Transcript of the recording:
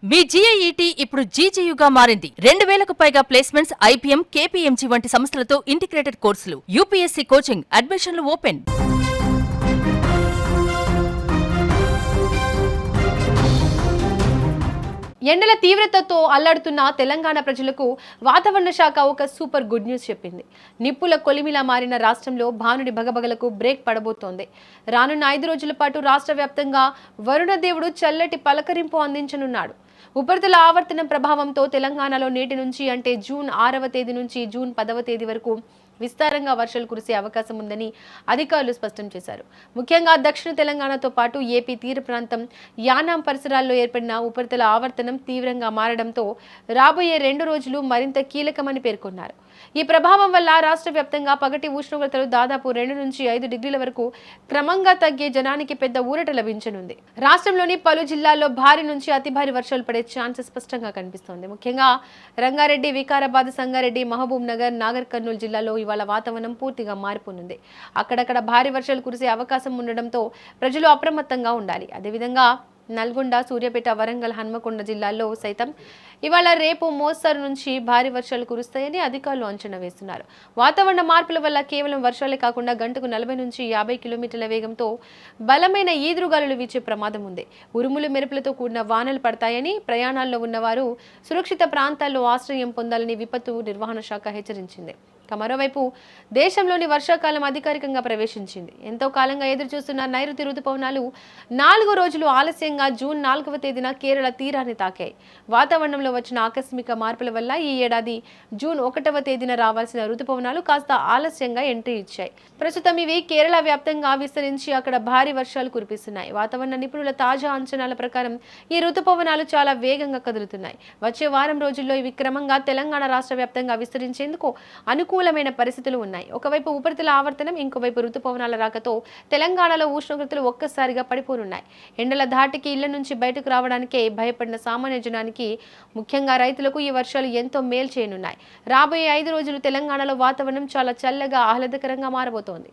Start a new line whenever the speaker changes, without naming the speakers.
మీ జీఐఈటీ ఇప్పుడు జీజేయుగా మారింది. 2000కు పైగా ప్లేస్మెంట్స్, ఐపీఎం, కేపీఎంజీ వంటి సంస్థలతో ఇంటిగ్రేటెడ్ కోర్సులు. యూపీఎస్సీ కోచింగ్, అడ్మిషన్లు ఓపెన్.
ఎండల తీవ్రతతో అల్లాడుతున్న తెలంగాణ ప్రజలకు వాతావరణ శాఖ ఒక సూపర్ గుడ్ న్యూస్ చెప్పింది. నిప్పుల కొలిమిలా మారిన రాష్ట్రంలో భానుడి భగభగలకు బ్రేక్ పడబోతోంది. రానున్న 5 రోజుల పాటు రాష్ట్ర వ్యాప్తంగా వరుణదేవుడు చల్లటి పలకరింపు అందించనున్నాడు. ఉపరితల ఆవర్తనం ప్రభావంతో తెలంగాణలో నేటి నుంచి అంటే జూన్ 6వ తేదీ నుంచి జూన్ 10వ తేదీ వరకు విస్తారంగా వర్షాలు కురిసే అవకాశం ఉందని అధికారులు స్పష్టం చేశారు. ముఖ్యంగా దక్షిణ తెలంగాణతో పాటు ఏపీ తీర ప్రాంతం, యానాం పరిసరాల్లో ఏర్పడిన ఉపరితల ఆవర్తనం తీవ్రంగా మారడంతో రాబోయే 2 రోజులు మరింత కీలకమని పేర్కొన్నారు. ఈ ప్రభావం వల్ల రాష్ట్ర వ్యాప్తంగా పగటి ఉష్ణోగ్రతలు దాదాపు 2 నుంచి 5 డిగ్రీల వరకు క్రమంగా తగ్గే జనానికి పెద్ద ఊరట లభించనుంది. రాష్ట్రంలోని పలు జిల్లాల్లో భారీ నుంచి అతి భారీ వర్షాలు పడే ఛాన్సెస్ స్పష్టంగా కనిపిస్తోంది. ముఖ్యంగా రంగారెడ్డి, వికారాబాద్, సంగారెడ్డి, మహబూబ్ నగర్, నాగర్ కర్నూలు జిల్లాలో ఇవాళ వాతావరణం పూర్తిగా మారిపోనుంది. అక్కడక్కడ భారీ వర్షాలు కురిసే అవకాశం ఉండడంతో ప్రజలు అప్రమత్తంగా ఉండాలి. అదేవిధంగా నల్గొండ, సూర్యాపేట, వరంగల్, హన్మకొండ జిల్లాల్లో సైతం ఇవాళ రేపు మోస్తరు నుంచి భారీ వర్షాలు కురుస్తాయని అధికారులు అంచనా వేస్తున్నారు. వాతావరణ మార్పుల వల్ల కేవలం వర్షాలే కాకుండా గంటకు 40 నుంచి 50 కిలోమీటర్ల వేగంతో బలమైన ఈదురుగాలులు వీచే ప్రమాదం ఉంది. ఉరుములు మెరుపులతో కూడిన వానలు పడతాయని, ప్రయాణాల్లో ఉన్నవారు సురక్షిత ప్రాంతాల్లో ఆశ్రయం పొందాలని విపత్తు నిర్వహణ శాఖ హెచ్చరించింది. మరోవైపు దేశంలోని వర్షాకాలం అధికారికంగా ప్రవేశించింది. ఎంతో కాలంగా ఎదురుచూస్తున్న నైరుతి రుతుపవనాలు 4 రోజులు ఆలస్యంగా జూన్ 4వ తేదీన కేరళ తీరాన్ని తాకాయి. వాతావరణంలో వచ్చిన ఆకస్మిక మార్పుల వల్ల ఈ ఏడాది జూన్ 1వ తేదీన రావాల్సిన రుతుపవనాలు కాస్త ఆలస్యంగా ఎంట్రీ ఇచ్చాయి. ప్రస్తుతం ఇవి కేరళ వ్యాప్తంగా విస్తరించి అక్కడ భారీ వర్షాలు కురిపిస్తున్నాయి. వాతావరణ నిపుణుల తాజా అంచనాల ప్రకారం ఈ రుతుపవనాలు చాలా వేగంగా కదులుతున్నాయి. వచ్చే వారం రోజుల్లో ఇవి క్రమంగా తెలంగాణ రాష్ట్ర వ్యాప్తంగా విస్తరించేందుకు అనుకూలమైన పరిస్థితులు ఉన్నాయి. ఒకవైపు ఉపరితల ఆవర్తనం, ఇంకోవైపు రుతుపవనాల రాకతో తెలంగాణలో ఉష్ణోగ్రతలు ఒక్కసారిగా పడిపోనున్నాయి. ఎండల ధాటికి ఇళ్ల నుంచి బయటకు రావడానికే భయపడిన సామాన్య జనానికి, ముఖ్యంగా రైతులకు ఈ వర్షాలు ఎంతో మేలు చేయనున్నాయి. రాబోయే 5 రోజులు తెలంగాణలో వాతావరణం చాలా చల్లగా, ఆహ్లాదకరంగా మారబోతోంది.